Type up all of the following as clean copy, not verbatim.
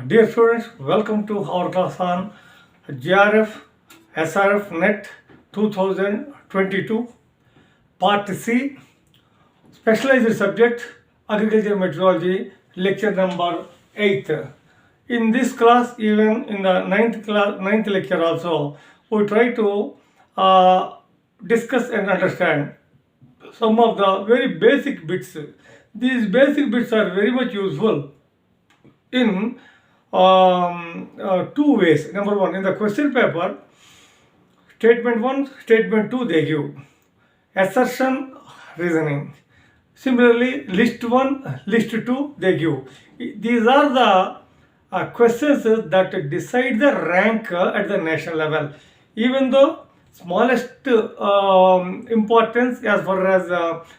Dear students, welcome to our class on JRF SRF Net 2022 Part C, Specialized Subject Agriculture Meteorology, Lecture number 8. In this class, even in the ninth lecture also, we try to discuss and understand some of the very basic bits. These basic bits are very much useful in two ways. Number one, in the question paper, statement 1, statement 2 they give assertion, reasoning. Similarly, list 1, list 2 they give. These are the questions that decide the rank at the national level. Even though smallest importance as far as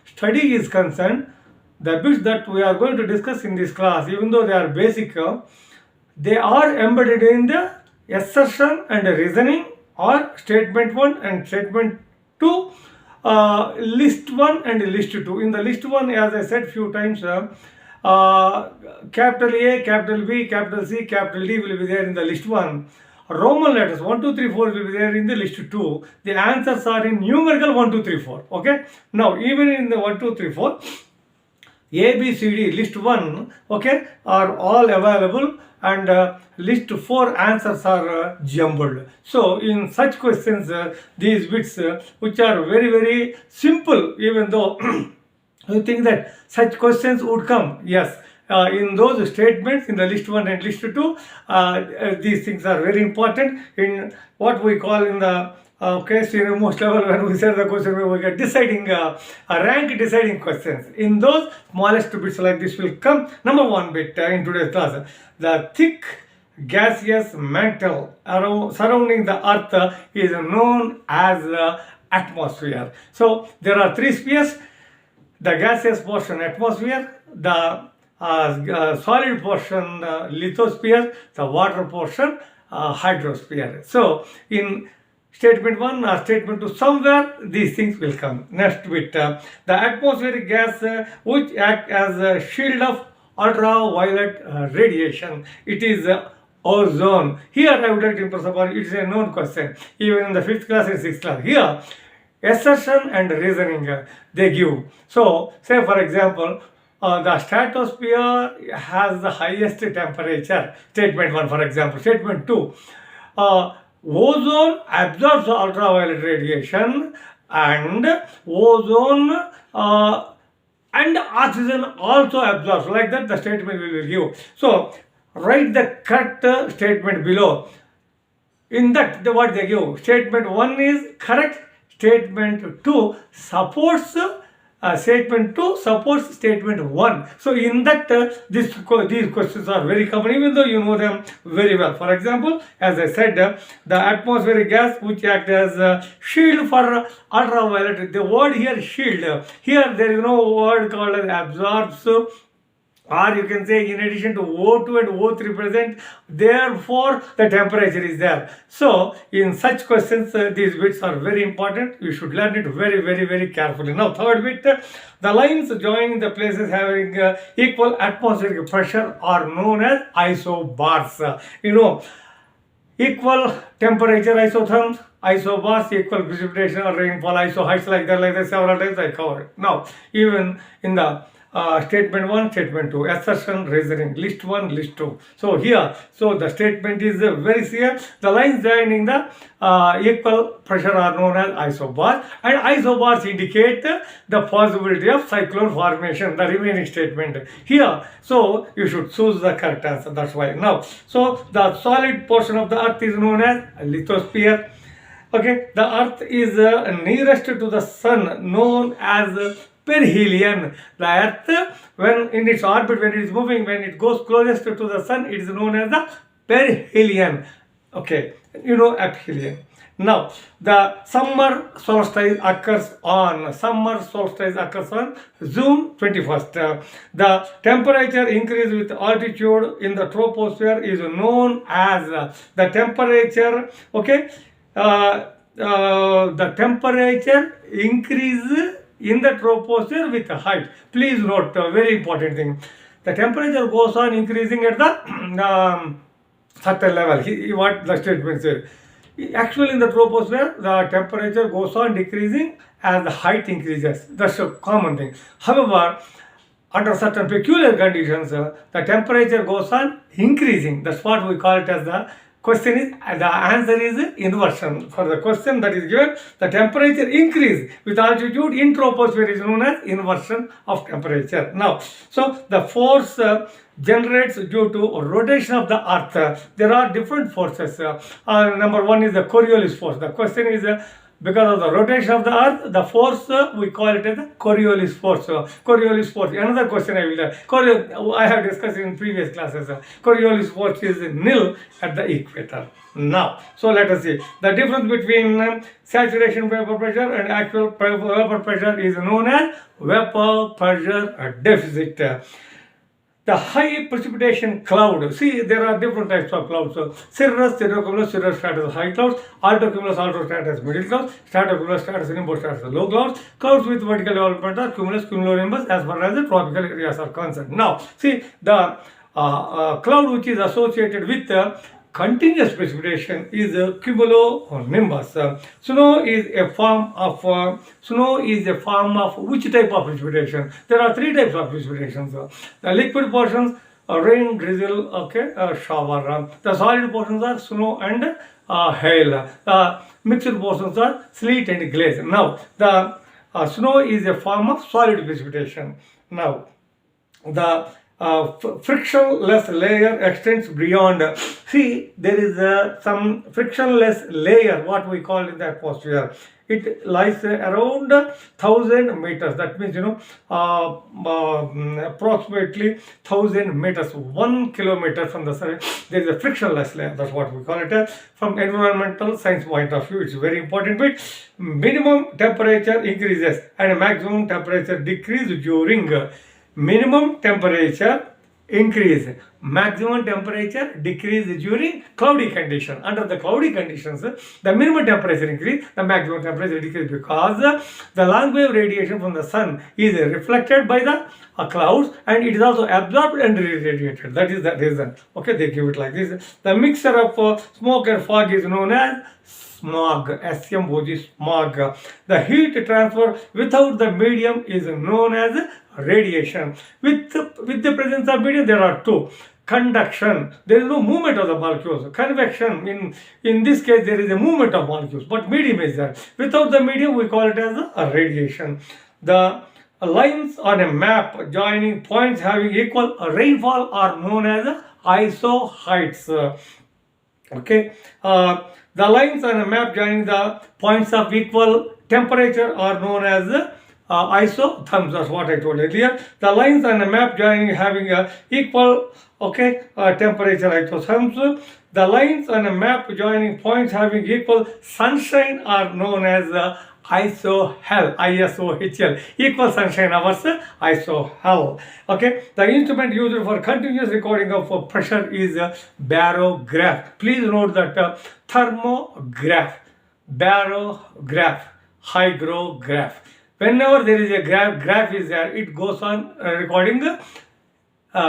study is concerned, the bits that we are going to discuss in this class, even though they are basic, they are embedded in the assertion and reasoning or statement 1 and statement 2, list 1 and list 2. In the list 1, as I said few times, capital A, capital B, capital C, capital D will be there in the list 1. Roman letters 1, 2, 3, 4 will be there in the list 2. The answers are in numerical 1, 2, 3, 4. Okay. Now, even in the 1, 2, 3, 4, A, B, C, D, list 1, okay, are all available, and list 4 answers are jumbled. So, in such questions, these bits, which are very, very simple, even though you think that such questions would come, yes. In those statements, in the list 1 and list 2, these things are very important in what we call in the senior most level. When we say the question, we get deciding rank deciding questions. In those smallest bits like this will come. Number 1 bit in today's class, the thick gaseous mantle surrounding the earth is known as atmosphere. So there are 3 spheres: the gaseous portion atmosphere, the solid portion lithosphere, the water portion hydrosphere. So in statement 1 or statement 2, somewhere these things will come. Next bit, the atmospheric gas which act as a shield of ultraviolet radiation. It is ozone. Here I would like to impress upon you, it is a known question. Even in the 5th class and 6th class. Here, assertion and reasoning they give. So, say for example, the stratosphere has the highest temperature. Statement 1, for example. Statement 2, ozone absorbs ultraviolet radiation, and ozone and oxygen also absorbs. Like that, the statement will give. So, write the correct statement below. In that, what they give? Statement 1 is correct. Statement 2 supports statement 2 supports statement 1. So in that, these questions are very common, even though you know them very well. For example, as I said, the atmospheric gas which act as a shield for ultraviolet. The word here shield. Here there is no word called as absorbs, or you can say in addition to O2 and O3 present, therefore the temperature is there. So in such questions, these bits are very important. You should learn it very, very, very carefully. Now, third bit, the lines joining the places having equal atmospheric pressure are known as isobars. Equal temperature isotherms, isobars, equal precipitation or rainfall, isoheights, like that several times I covered. Now, even in the statement 1, statement 2, assertion, reasoning, list 1, list 2. So here, so the statement is very clear. The lines joining the equal pressure are known as isobars, and isobars indicate the possibility of cyclone formation, the remaining statement here. So you should choose the correct answer. That's why. Now, so the solid portion of the earth is known as lithosphere. Okay, the earth is nearest to the sun, known as perihelion. The earth, when in its orbit, when it is moving, when it goes closest to the sun, it is known as the perihelion. Okay, aphelion. Now, the summer solstice occurs on June 21st. The temperature increase with altitude in the troposphere is known as the temperature. Okay, the temperature increase in the troposphere with height. Please note a very important thing. the temperature goes on increasing at the certain level. What the statement says. Actually, in the troposphere, the temperature goes on decreasing as the height increases. That's a common thing. However, under certain peculiar conditions, the temperature goes on increasing. That's what we call it as the question is, the answer is inversion. For the question that is given, the temperature increase with altitude in troposphere is known as inversion of temperature. Now, so the force generates due to rotation of the earth. There are different forces. Number one is the Coriolis force. The question is, because of the rotation of the earth, the force we call it as the Coriolis force. Coriolis force. Another question I have discussed in previous classes. Coriolis force is nil at the equator. Now, so let us see. The difference between saturation vapor pressure and actual vapor pressure is known as vapor pressure deficit. The high precipitation cloud. See, there are different types of clouds. So, cirrus, cirrocumulus, cirrostratus, high clouds. Altocumulus, altostratus, middle clouds. Stratocumulus, stratus, nimbostratus, low clouds. Clouds with vertical development are cumulus, cumulonimbus, as far as the tropical areas are concerned. Now, see, the cloud which is associated with continuous precipitation is cumulonimbus. Snow is a form of which type of precipitation? There are three types of precipitations. The liquid portions, rain, drizzle, shower. The solid portions are snow and hail. The mixed portions are sleet and glaze. Now, the snow is a form of solid precipitation. Now, the frictionless layer extends beyond. See, there is some frictionless layer, what we call in the atmosphere. It lies around 1,000 meters. That means, approximately 1,000 meters, 1 kilometer from the sun. There is a frictionless layer. That's what we call it. From environmental science point of view, it's very important bit. Minimum temperature increases and maximum temperature decreases during minimum temperature increase, maximum temperature decrease during cloudy condition. Under the cloudy conditions, the minimum temperature increase, the maximum temperature decrease, because the long wave radiation from the sun is reflected by the clouds and it is also absorbed and radiated. That is the reason. Okay, they give it like this. The mixture of smoke and fog is known as smog, SMOG, smog. The heat transfer without the medium is known as radiation. With the presence of medium, there are two. Conduction, there is no movement of the molecules. Convection, in this case, there is a movement of molecules, but medium is there. Without the medium, we call it as a radiation. The lines on a map joining points having equal rainfall are known as isoheights. Okay. The lines on a map joining the points of equal temperature are known as isotherms. That's what I told earlier. The lines on a map joining having equal temperature isotherms. The lines on a map joining points having equal sunshine are known as ISOHEL, ISOHL, equal sunshine hours, ISOHEL. Okay, the instrument used for continuous recording of pressure is barograph. Please note that thermograph, barograph, hygrograph. Whenever there is a graph is there, it goes on recording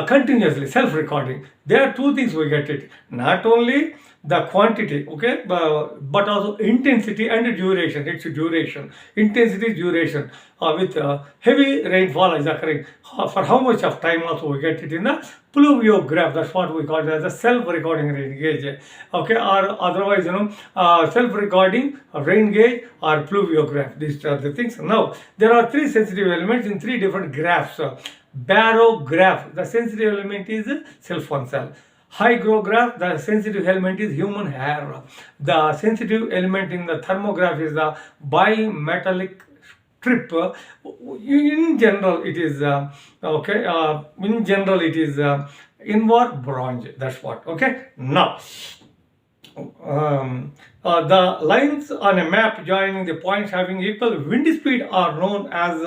continuously, self-recording. There are two things we get it. Not only the quantity, but also intensity and duration. It's duration. Intensity, duration. With heavy rainfall is occurring. For how much of time also we get it in the pluviograph. That's what we call it as a self-recording rain gauge. Okay, or otherwise, self-recording rain gauge or pluviograph. These are the things. Now, there are three sensitive elements in three different graphs. Barograph, the sensitive element is cell phone cell. Hygrograph, the sensitive element is human hair. The sensitive element in the thermograph is the bimetallic strip. In general, it is in general it is inward bronze. That's what. Okay. Now, the lines on a map joining the points having equal wind speed are known as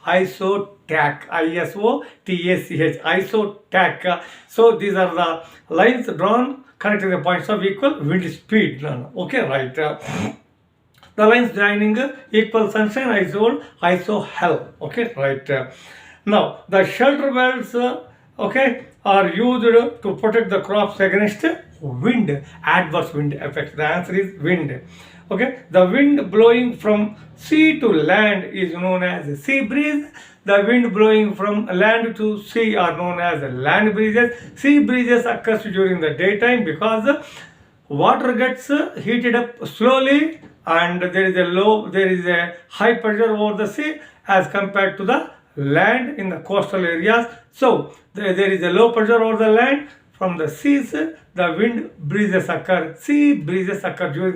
isotac, ISOTACH, isotac. So these are the lines drawn connecting the points of equal wind speed. Okay, right. The lines joining equal sunshine, isohel. Okay, right. Now, the shelter belts okay, are used to protect the crops against wind, adverse wind effects? The answer is wind. Okay, the wind blowing from sea to land is known as sea breeze. The wind blowing from land to sea are known as land breezes. Sea breezes occurs during the daytime because the water gets heated up slowly, and there is a high pressure over the sea as compared to the land in the coastal areas. So there is a low pressure over the land. From the seas, the wind breezes occur. Sea breezes occur during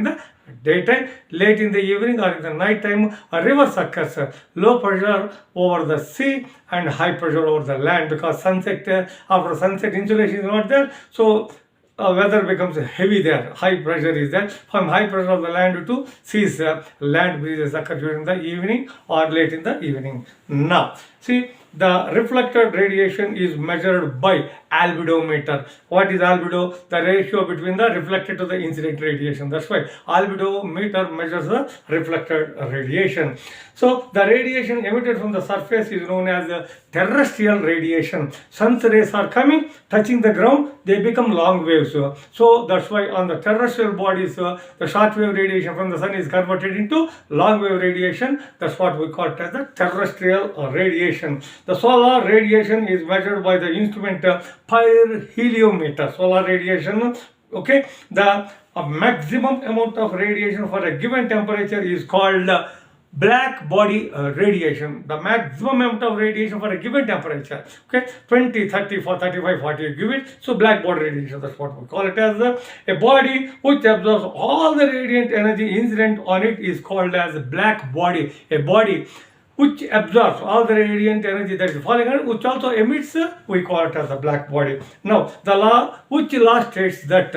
the daytime. Late in the evening or in the night time, a reverse occurs. Low pressure over the sea and high pressure over the land, because after sunset insulation is not there. So weather becomes heavy there. High pressure is there. From high pressure of the land to seas, land breezes occur during the evening or late in the evening. Now, see, the reflected radiation is measured by albedometer. What is albedo? The ratio between the reflected to the incident radiation. That's why albedometer measures the reflected radiation. So the radiation emitted from the surface is known as terrestrial radiation. Sun's rays are coming, touching the ground, they become long waves. So that's why on the terrestrial bodies, the short wave radiation from the sun is converted into long wave radiation. That's what we call it as the terrestrial radiation. The solar radiation is measured by the instrument pyrheliometer. Solar radiation, okay, the maximum amount of radiation for a given temperature is called black body radiation. The maximum amount of radiation for a given temperature, okay, 20, 30, 35, 40, you give it. So black body radiation, that's what we call it as. A body which absorbs all the radiant energy incident on it is called as black body. A body which absorbs all the radiant energy that is falling on, which also emits, we call it as a black body. Now, which law states that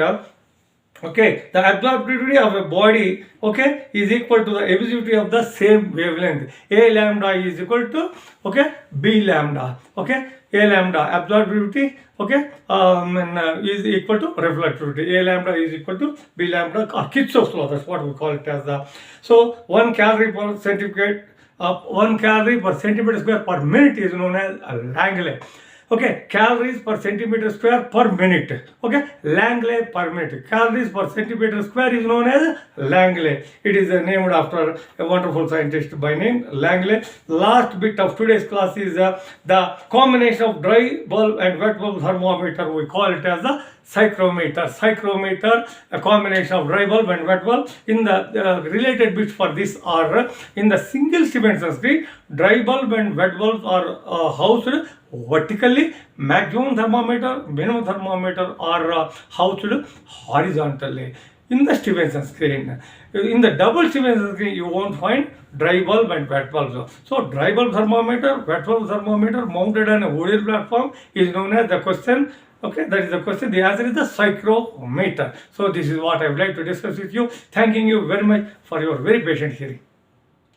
okay, the absorptivity of a body, okay, is equal to the emissivity of the same wavelength. A lambda is equal to, okay, B lambda, okay, A lambda absorptivity, okay, is equal to reflectivity. A lambda is equal to B lambda, or Kirchhoff's law, that's what we call it as the. So 1 calorie per centigrade, 1 calorie per centimeter square per minute is known as Langley. Okay, calories per centimeter square per minute. Okay, Langley per minute. Calories per centimeter square is known as Langley. It is named after a wonderful scientist by name Langley. Last bit of today's class is the combination of dry bulb and wet bulb thermometer. We call it as the psychrometer. Psychrometer, a combination of dry bulb and wet bulb. In the related bits for this are in the single Stevenson screen, dry bulb and wet bulbs are housed vertically. Maximum thermometer, minimum thermometer are housed horizontally in the Stevenson screen. In the double Stevenson screen, you won't find dry bulb and wet bulbs. So dry bulb thermometer, wet bulb thermometer mounted on a wooden platform is known as the question. Okay, that is the question. The answer is the psychrometer. So this is what I would like to discuss with you. Thanking you very much for your very patient hearing.